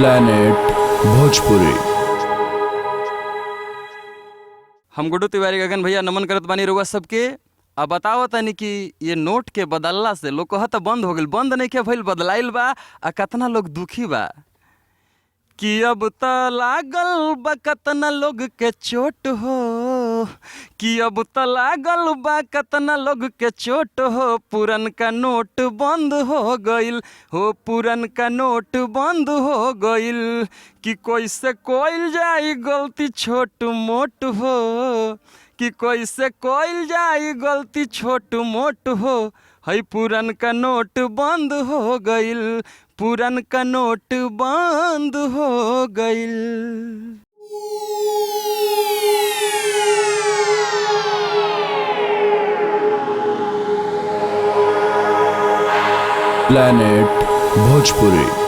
Planet Bhojpuri. हम गुड्डू तिवारी गगन भैया नमन करत बानी रउआ सबके। अब बताओ तनी कि ये नोट के बदलला से लोग कहत बंद हो गइल, बंद नहीं के भइल, बदलाइल बा। आ कतना लोग दुखी बा कि अब त लागल बा कतना लोग के चोट हो, कि अब त लागल बा कतना लोग के चोट हो। पुरन का नोट बंद हो गइल हो, पुरन का नोट बंद हो गइल। कि कैसे कोइल जाई गलती छोट मोट हो, कि कैसे कोइल जाई गलती छोट मोट हो। हई पुरन का नोट बंद हो गइल, पुरन का नोट बंद हो गइल। प्लैनेट भोजपुरी।